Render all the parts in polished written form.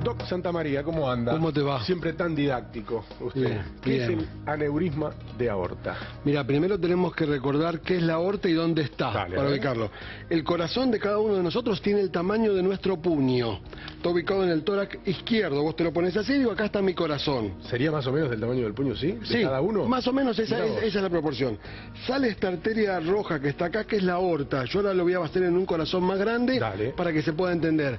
Doc Santamaría, ¿cómo anda? ¿Cómo te va? Siempre tan didáctico usted. Bien, ¿Qué es bien. el aneurisma de aorta? Mira, primero tenemos que recordar qué es la aorta y dónde está, Dale, para a ver. ubicarlo. El corazón de cada uno de nosotros tiene el tamaño de nuestro puño. Está ubicado en el tórax izquierdo. Vos te lo pones así y digo, acá está mi corazón. ¿Sería más o menos del tamaño del puño, sí? ¿De Sí, cada uno? más o menos esa Mirá vos. es la proporción. Sale esta arteria roja que está acá, que es la aorta. Yo ahora lo voy a hacer en un corazón más grande Dale. para que se pueda entender.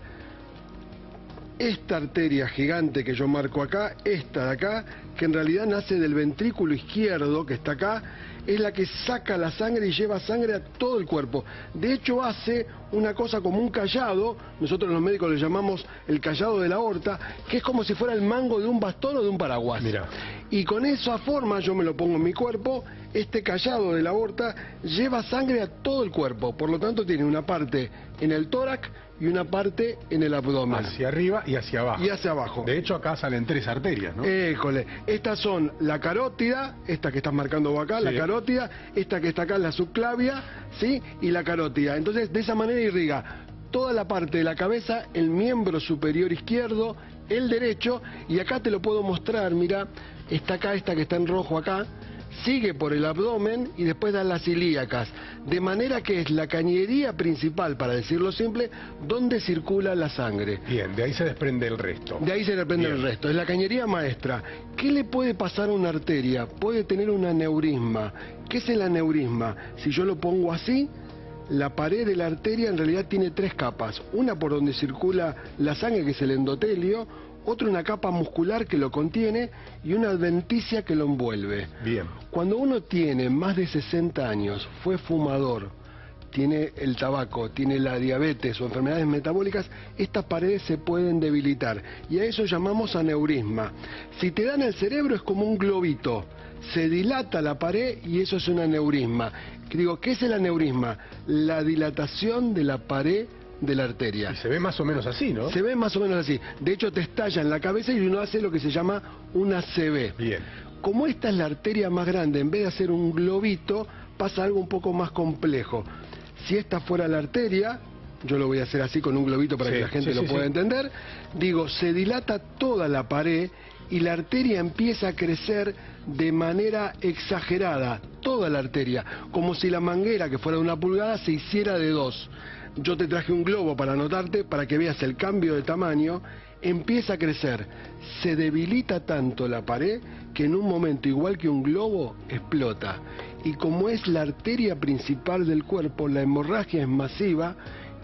Esta arteria gigante que yo marco acá, esta de acá, que en realidad nace del ventrículo izquierdo, que está acá, es la que saca la sangre y lleva sangre a todo el cuerpo. De hecho hace una cosa como un cayado, nosotros los médicos le llamamos el cayado de la aorta, que es como si fuera el mango de un bastón o de un paraguas. Mirá. Y con esa forma, yo me lo pongo en mi cuerpo, este cayado de la aorta lleva sangre a todo el cuerpo, por lo tanto tiene una parte en el tórax y una parte en el abdomen. Hacia arriba y hacia abajo. Y hacia abajo. De hecho, acá salen 3 arterias, ¿no? École, estas son la carótida, esta que estás marcando vos acá, Sí. la carótida, esta que está acá, la subclavia, ¿sí? Y la carótida. Entonces, de esa manera irriga toda la parte de la cabeza, el miembro superior izquierdo, el derecho, y acá te lo puedo mostrar, mira, está acá, esta que está en rojo acá, sigue por el abdomen y después da las ilíacas, de manera que es la cañería principal, para decirlo simple, donde circula la sangre. Bien, de ahí se desprende el resto. De ahí se depende Bien. el resto, es la cañería maestra. ¿Qué le puede pasar a una arteria? Puede tener un aneurisma. ¿Qué es el aneurisma? Si yo lo pongo así, la pared de la arteria en realidad tiene 3 capas. Una por donde circula la sangre, que es el endotelio, otra una capa muscular que lo contiene y una adventicia que lo envuelve. Bien. Cuando uno tiene más de 60 años, fue fumador, tiene el tabaco, tiene la diabetes o enfermedades metabólicas, estas paredes se pueden debilitar y a eso llamamos aneurisma. Si te dan el cerebro es como un globito, se dilata la pared y eso es un aneurisma. Digo, ¿qué es el aneurisma? La dilatación de la pared de la arteria. Y se ve más o menos así, ¿no? Se ve más o menos así. De hecho te estalla en la cabeza y uno hace lo que se llama una ACV. Bien. Como esta es la arteria más grande, en vez de hacer un globito, pasa algo un poco más complejo. Si esta fuera la arteria, yo lo voy a hacer así con un globito para Sí, que la gente sí, lo sí, pueda sí. entender, digo, se dilata toda la pared y la arteria empieza a crecer de manera exagerada, toda la arteria, como si la manguera que fuera de 1 pulgada se hiciera de 2. Yo te traje un globo para anotarte, para que veas el cambio de tamaño. Empieza a crecer, se debilita tanto la pared que en un momento, igual que un globo, explota. Y como es la arteria principal del cuerpo, la hemorragia es masiva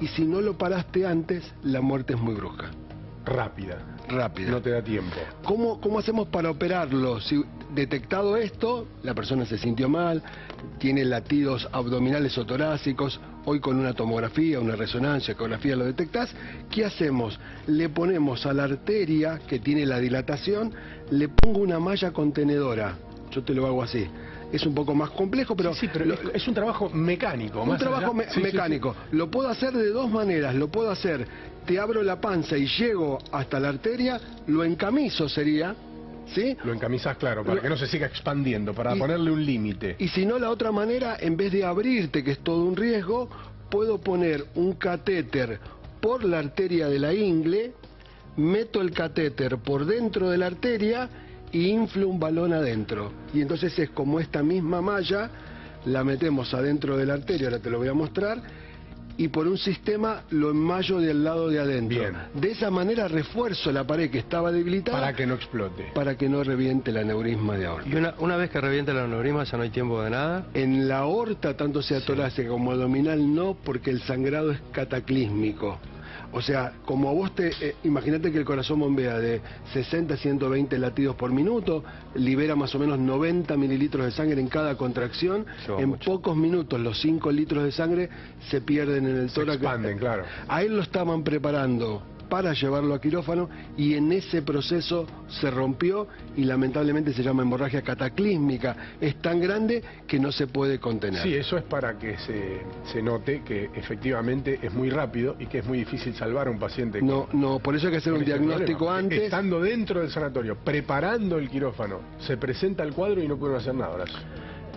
y si no lo paraste antes, la muerte es muy brusca, Rápida. rápida. No te da tiempo. ¿Cómo hacemos para operarlo? Si detectado esto, la persona se sintió mal, tiene latidos abdominales o torácicos, hoy con una tomografía, una resonancia, ecografía lo detectás, ¿qué hacemos? Le ponemos a la arteria que tiene la dilatación, le pongo una malla contenedora, yo te lo hago así. Es un poco más complejo, pero... Sí, pero es un trabajo mecánico. Un más trabajo allá. Sí, sí, mecánico. Lo puedo hacer de 2 maneras. Lo puedo hacer, te abro la panza y llego hasta la arteria, lo encamiso sería, ¿sí? sí. Lo encamisás, claro, para Lo- que no se siga expandiendo, para Y- ponerle un límite. Y si no, la otra manera, en vez de abrirte, que es todo un riesgo, puedo poner un catéter por la arteria de la ingle, meto el catéter por dentro de la arteria y inflo un balón adentro. Y entonces es como esta misma malla, la metemos adentro de la arteria, ahora te lo voy a mostrar, y por un sistema lo enmayo del lado de adentro. Bien. De esa manera refuerzo la pared que estaba debilitada Para que no explote. para que no reviente el aneurisma de aorta. Y una vez que revienta el aneurisma ya no hay tiempo de nada. En la aorta, tanto sea torácica como abdominal, no, porque el sangrado es cataclísmico. O sea, como vos imagínate que el corazón bombea de 60 a 120 latidos por minuto, libera más o menos 90 mililitros de sangre en cada contracción, Lleva en mucho. pocos minutos los 5 litros de sangre se pierden en el Se tórax. expanden, claro. A él lo estaban preparando para llevarlo a quirófano y en ese proceso se rompió y lamentablemente se llama hemorragia cataclísmica. Es tan grande que no se puede contener. Sí, eso es para que se note que efectivamente es muy rápido y que es muy difícil salvar a un paciente. No, por eso hay que hacer con un ese diagnóstico problema. antes. Estando dentro del sanatorio, preparando el quirófano, se presenta el cuadro y no pudieron hacer nada, Horacio.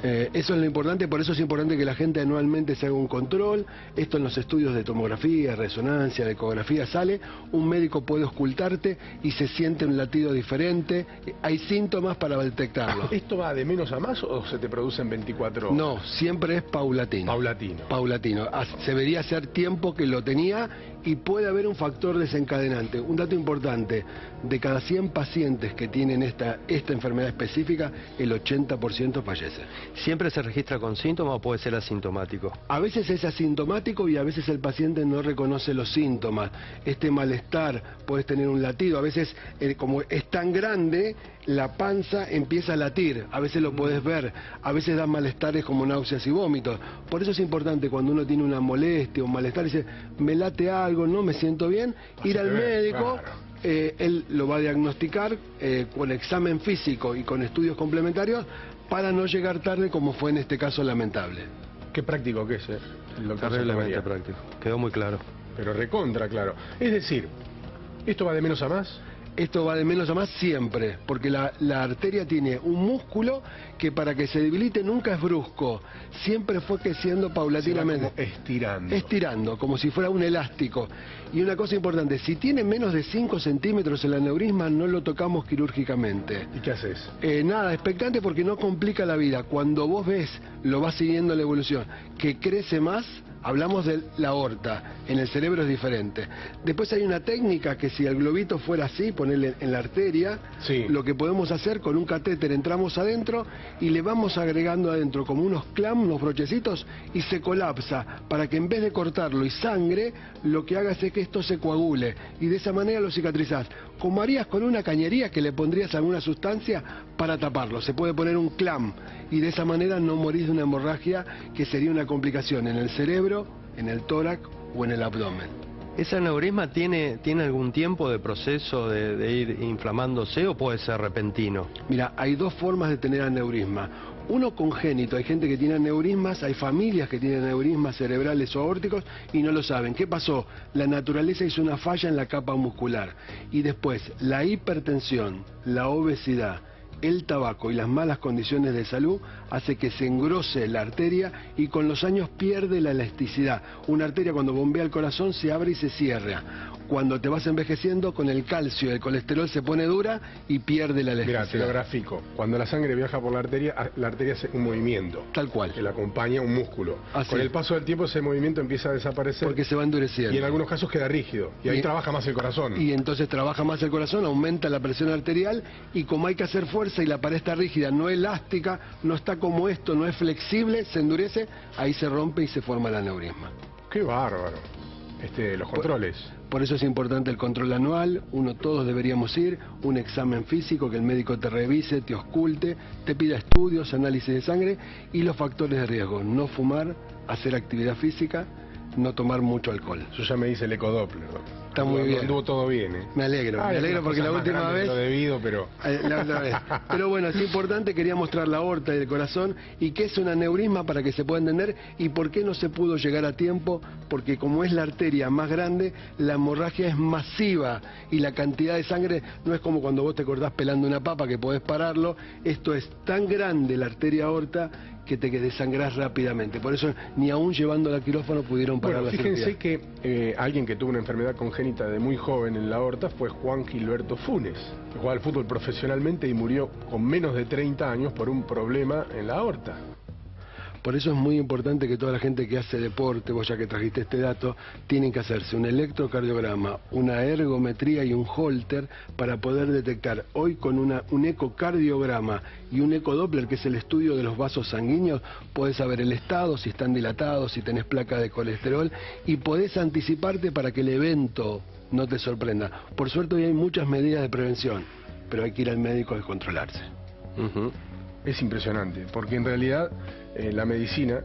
Eso es lo importante, por eso es importante que la gente anualmente se haga un control. Esto en los estudios de tomografía, resonancia, de ecografía sale. Un médico puede auscultarte y se siente un latido diferente. Hay síntomas para detectarlo. ¿Esto va de menos a más o se te produce en 24 horas? No, siempre es paulatino. Paulatino. Paulatino. Se debería hacer tiempo que lo tenía y puede haber un factor desencadenante. Un dato importante, de cada 100 pacientes que tienen esta enfermedad específica, el 80% fallece. ¿Siempre se registra con síntomas o puede ser asintomático? A veces es asintomático y a veces el paciente no reconoce los síntomas. Este malestar, puedes tener un latido, a veces como es tan grande, la panza empieza a latir, a veces lo puedes ver, a veces da malestares como náuseas y vómitos. Por eso es importante cuando uno tiene una molestia o un malestar, dice, me late algo, no me siento bien, ir al médico. Claro. Él lo va a diagnosticar con examen físico y con estudios complementarios para no llegar tarde como fue en este caso lamentable. Qué práctico que es, el doctor Terriblemente Santamaría. práctico. Quedó muy claro. Pero recontra claro. Es decir, ¿esto va de menos a más? Esto va de menos a más siempre, porque la arteria tiene un músculo que para que se debilite nunca es brusco, siempre fue creciendo paulatinamente. Se va como estirando. Estirando, como si fuera un elástico. Y una cosa importante, si tiene menos de 5 centímetros el aneurisma, no lo tocamos quirúrgicamente. ¿Y qué haces? Nada, expectante porque no complica la vida. Cuando vos ves, lo vas siguiendo la evolución, que crece más, hablamos de la aorta, en el cerebro es diferente. Después hay una técnica que si el globito fuera así, ponerle en la arteria, sí, lo que podemos hacer con un catéter, entramos adentro y le vamos agregando adentro como unos clamps, unos brochecitos, y se colapsa, para que en vez de cortarlo y sangre, lo que hagas es que esto se coagule, y de esa manera lo cicatrizás. Como harías con una cañería que le pondrías alguna sustancia para taparlo. Se puede poner un clamp y de esa manera no morís de una hemorragia que sería una complicación en el cerebro, en el tórax o en el abdomen. ¿Ese aneurisma tiene algún tiempo de proceso de ir inflamándose o puede ser repentino? Mira, hay dos formas de tener aneurisma. Uno congénito, hay gente que tiene aneurismas, hay familias que tienen aneurismas cerebrales o aórticos y no lo saben. ¿Qué pasó? La naturaleza hizo una falla en la capa muscular. Y después, la hipertensión, la obesidad, el tabaco y las malas condiciones de salud hace que se engrose la arteria y con los años pierde la elasticidad. Una arteria cuando bombea el corazón se abre y se cierra. Cuando te vas envejeciendo, con el calcio y el colesterol se pone dura y pierde la elasticidad. Mira, te lo grafico. Cuando la sangre viaja por la arteria hace un movimiento. Tal cual. Que la acompaña un músculo. Así Con es. el paso del tiempo ese movimiento empieza a desaparecer. Porque se va endureciendo. Y en algunos casos queda rígido. Y ahí trabaja más el corazón. Y entonces trabaja más el corazón, aumenta la presión arterial y como hay que hacer fuerza y la pared está rígida, no elástica, no está como esto, no es flexible, se endurece, ahí se rompe y se forma el aneurisma. Qué bárbaro. Los controles. Por eso es importante el control anual, todos deberíamos ir, un examen físico, que el médico te revise, te ausculte, te pida estudios, análisis de sangre y los factores de riesgo, no fumar, hacer actividad física, no tomar mucho alcohol. Yo ya me hice el ecodoppler. Está muy bien. Anduvo todo bien, Me alegro porque la última vez... Lo debido, pero... La otra vez. Pero bueno, es importante, quería mostrar la aorta y el corazón y qué es un aneurisma para que se pueda entender y por qué no se pudo llegar a tiempo, porque como es la arteria más grande, la hemorragia es masiva y la cantidad de sangre no es como cuando vos te cortás pelando una papa que podés pararlo, esto es tan grande la arteria aorta que te desangrás rápidamente. Por eso ni aún llevando al quirófano pudieron parar Bueno, la fíjense cirugía. que alguien que tuvo una enfermedad congénita de muy joven en la aorta fue Juan Gilberto Funes, que jugaba al fútbol profesionalmente y murió con menos de 30 años por un problema en la aorta. Por eso es muy importante que toda la gente que hace deporte, vos ya que trajiste este dato, tienen que hacerse un electrocardiograma, una ergometría y un holter para poder detectar. Hoy con un ecocardiograma y un ecodoppler, que es el estudio de los vasos sanguíneos, podés saber el estado, si están dilatados, si tenés placa de colesterol y podés anticiparte para que el evento no te sorprenda. Por suerte hoy hay muchas medidas de prevención, pero hay que ir al médico a controlarse. Es impresionante, porque en realidad la medicina,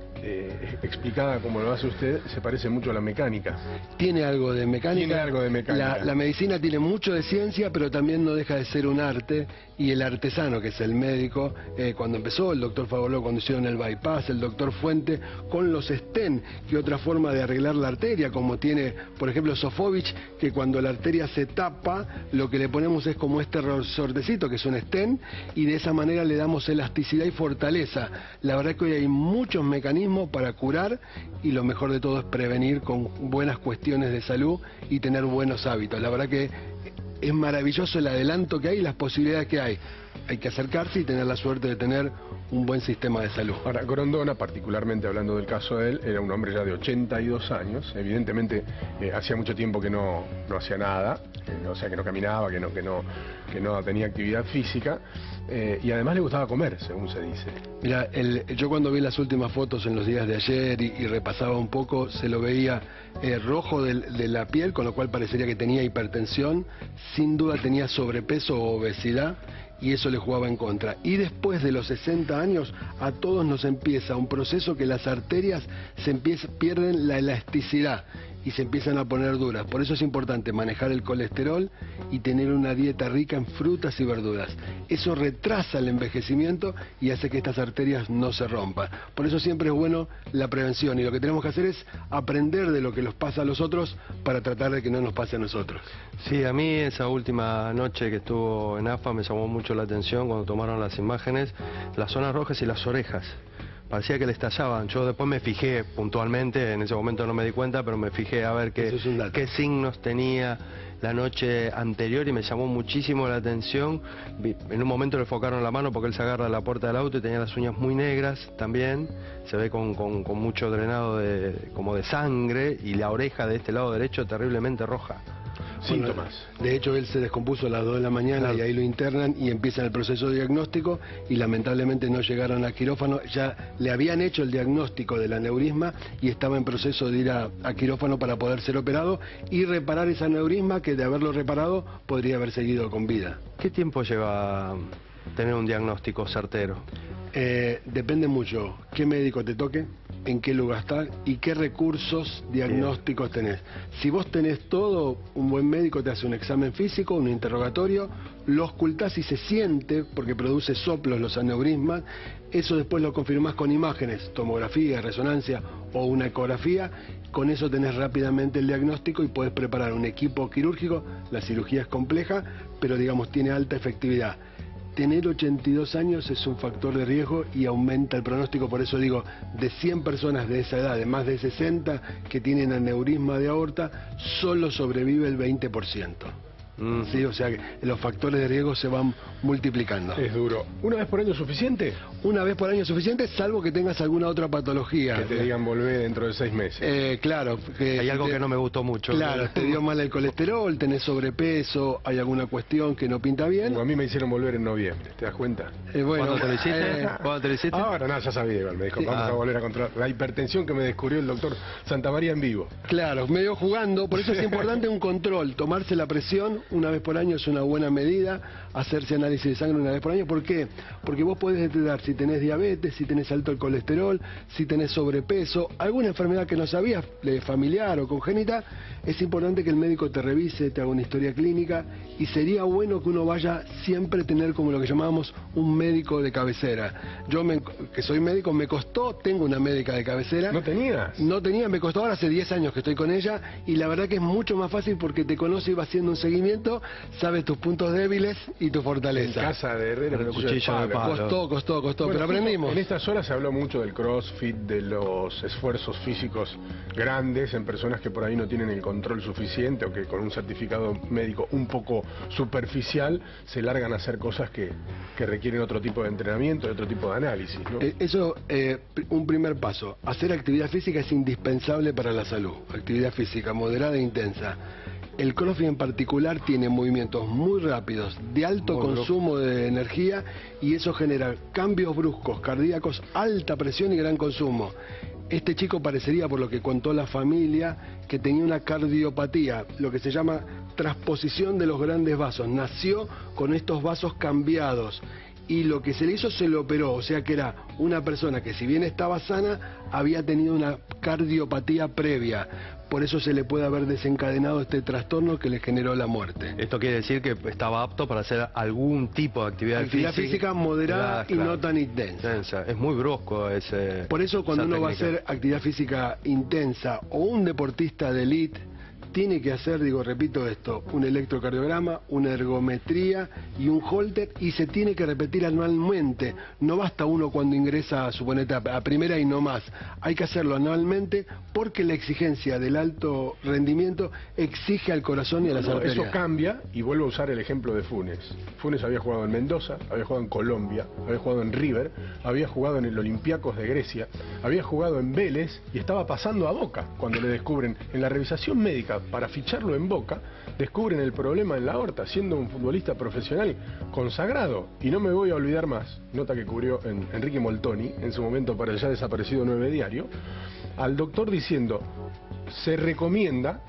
explicada como lo hace usted, se parece mucho a la mecánica. Tiene algo de mecánica. Tiene algo de mecánica. La medicina tiene mucho de ciencia, pero también no deja de ser un arte. Y el artesano, que es el médico, cuando empezó, el doctor Favoló cuando hicieron el bypass, el doctor Fuente con los stent, que otra forma de arreglar la arteria, como tiene, por ejemplo, Sofovich, que cuando la arteria se tapa, lo que le ponemos es como este resortecito, que es un stent, y de esa manera le damos elasticidad elasticidad y fortaleza. La verdad que hoy hay muchos mecanismos para curar y lo mejor de todo es prevenir con buenas cuestiones de salud y tener buenos hábitos. La verdad que es maravilloso el adelanto que hay y las posibilidades que hay. Hay que acercarse y tener la suerte de tener un buen sistema de salud. Ahora, Grondona, particularmente hablando del caso de él, era un hombre ya de 82 años, evidentemente hacía mucho tiempo que no hacía nada, o sea, que no caminaba, que no tenía actividad física, y además le gustaba comer, según se dice. Mira, yo cuando vi las últimas fotos en los días de ayer y repasaba un poco, se lo veía rojo de la piel, con lo cual parecería que tenía hipertensión, sin duda tenía sobrepeso o obesidad, y eso le jugaba en contra. Y después de los 60 años, a todos nos empieza un proceso que las arterias pierden la elasticidad y se empiezan a poner duras. Por eso es importante manejar el colesterol y tener una dieta rica en frutas y verduras. Eso retrasa el envejecimiento y hace que estas arterias no se rompan. Por eso siempre es bueno la prevención, y lo que tenemos que hacer es aprender de lo que nos pasa a los otros para tratar de que no nos pase a nosotros. Sí, a mí esa última noche que estuvo en AFA me llamó mucho la atención cuando tomaron las imágenes, las zonas rojas y las orejas. Parecía que le estallaban. Yo después me fijé puntualmente, en ese momento no me di cuenta, pero me fijé a ver qué signos tenía la noche anterior y me llamó muchísimo la atención. En un momento le enfocaron la mano porque él se agarra a la puerta del auto y tenía las uñas muy negras también. Se ve con mucho drenado como de sangre, y la oreja de este lado derecho terriblemente roja. Síntomas. Bueno, de hecho, él se descompuso a las 2 de la mañana, claro, y ahí lo internan y empiezan el proceso de diagnóstico, y lamentablemente no llegaron a quirófano. Ya le habían hecho el diagnóstico del aneurisma y estaba en proceso de ir a quirófano para poder ser operado y reparar ese aneurisma, que de haberlo reparado podría haber seguido con vida. ¿Qué tiempo lleva tener un diagnóstico certero? Depende mucho qué médico te toque, en qué lugar está y qué recursos diagnósticos tenés. Si vos tenés todo, un buen médico te hace un examen físico, un interrogatorio, lo ocultás y se siente, porque produce soplos los aneurismas. Eso después lo confirmás con imágenes, tomografía, resonancia o una ecografía. Con eso tenés rápidamente el diagnóstico y podés preparar un equipo quirúrgico. La cirugía es compleja, pero digamos tiene alta efectividad. Tener 82 años es un factor de riesgo y aumenta el pronóstico. Por eso digo, de 100 personas de esa edad, de más de 60 que tienen aneurisma de aorta, solo sobrevive el 20%. Sí, o sea que los factores de riesgo se van multiplicando. Es duro. ¿Una vez por año es suficiente? Una vez por año es suficiente, salvo que tengas alguna otra patología. Que te digan volver dentro de 6 meses. Claro. Hay algo que no me gustó mucho. Claro, te dio mal el colesterol, tenés sobrepeso, hay alguna cuestión que no pinta bien. A mí me hicieron volver en noviembre, ¿te das cuenta? Bueno, ¿Cuándo te lo hiciste? ¿Cuándo te lo hiciste? Ahora, no, ya sabía igual, me dijo, vamos a volver a controlar la hipertensión que me descubrió el doctor Santamaría en vivo. Claro, medio jugando, por eso es importante un control, tomarse la presión una vez por año es una buena medida, hacerse análisis de sangre una vez por año. ¿Por qué? Porque vos podés detectar si tenés diabetes, si tenés alto el colesterol, si tenés sobrepeso, alguna enfermedad que no sabías, familiar o congénita. Es importante que el médico te revise, te haga una historia clínica, y sería bueno que uno vaya siempre a tener como lo que llamábamos un médico de cabecera. Yo, que soy médico, me costó, tengo una médica de cabecera. ¿No tenías? No tenía, me costó, ahora hace 10 años que estoy con ella, y la verdad que es mucho más fácil porque te conoce y va haciendo un seguimiento, sabes tus puntos débiles y tu fortaleza. En casa de Herrera, el cuchillo de palo. Costó, bueno, pero aprendimos. En estas horas se habló mucho del CrossFit, de los esfuerzos físicos grandes en personas que por ahí no tienen el control suficiente, o que con un certificado médico un poco superficial se largan a hacer cosas que requieren otro tipo de entrenamiento, otro tipo de análisis, ¿no? Eso, un primer paso. Hacer actividad física es indispensable para la salud. Actividad física moderada e intensa. El CrossFit en particular tiene movimientos muy rápidos, de alto consumo de energía, y eso genera cambios bruscos, cardíacos, alta presión y gran consumo. Este chico parecería, por lo que contó la familia, que tenía una cardiopatía, lo que se llama transposición de los grandes vasos. Nació con estos vasos cambiados, y lo que se le hizo se lo operó, o sea que era una persona que, si bien estaba sana, había tenido una cardiopatía previa. Por eso se le puede haber desencadenado este trastorno que le generó la muerte. Esto quiere decir que estaba apto para hacer algún tipo de actividad física moderada y no tan intensa. Es muy brusco ese. Por eso cuando uno va a hacer actividad física intensa, o un deportista de élite, tiene que hacer, digo, repito esto, un electrocardiograma, una ergometría y un holter, y se tiene que repetir anualmente. No basta uno cuando ingresa, suponete, a primera y no más. Hay que hacerlo anualmente porque la exigencia del alto rendimiento exige al corazón y a las arterias. Eso cambia, y vuelvo a usar el ejemplo de Funes. Funes había jugado en Mendoza, había jugado en Colombia, había jugado en River, había jugado en el Olympiacos de Grecia, había jugado en Vélez y estaba pasando a Boca cuando le descubren en la revisación médica para ficharlo en Boca, descubren el problema en la aorta, siendo un futbolista profesional consagrado. Y no me voy a olvidar más, nota que cubrió en Enrique Moltoni, en su momento para el ya desaparecido 9 Diario, al doctor diciendo: se recomienda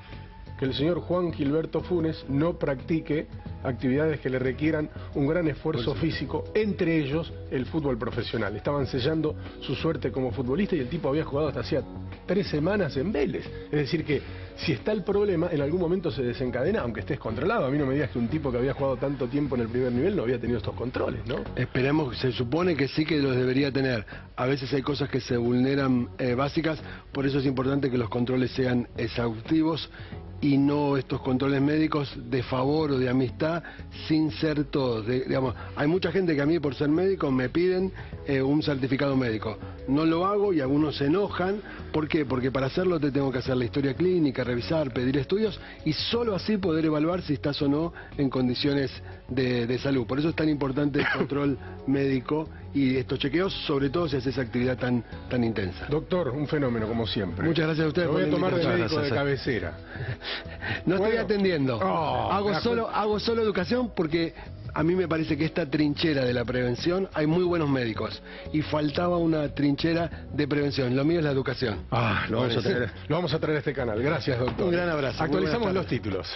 que el señor Juan Gilberto Funes no practique actividades que le requieran un gran esfuerzo físico, entre ellos el fútbol profesional. Estaban sellando su suerte como futbolista y el tipo había jugado hasta hacía 3 semanas en Vélez. Es decir que si está el problema, en algún momento se desencadena, aunque estés controlado. A mí no me digas que un tipo que había jugado tanto tiempo en el primer nivel no había tenido estos controles, ¿no? Esperemos, se supone que sí que los debería tener. A veces hay cosas que se vulneran básicas, por eso es importante que los controles sean exhaustivos y no estos controles médicos de favor o de amistad sin ser todos. Digamos, hay mucha gente que a mí por ser médico me piden un certificado médico. No lo hago y algunos se enojan. ¿Por qué? Porque para hacerlo te tengo que hacer la historia clínica, revisar, pedir estudios y solo así poder evaluar si estás o no en condiciones de salud. Por eso es tan importante el control médico y estos chequeos, sobre todo si haces actividad tan intensa. Doctor, un fenómeno como siempre. Muchas gracias a ustedes. Lo voy a tomar de invitación. médico de cabecera. No estoy Bueno. atendiendo. Oh, hago solo educación porque a mí me parece que esta trinchera de la prevención, hay muy buenos médicos y faltaba una trinchera de prevención. Lo mío es la educación. Lo vamos a traer a este canal. Gracias, doctor. Un gran abrazo. Actualizamos Muy buenas los títulos.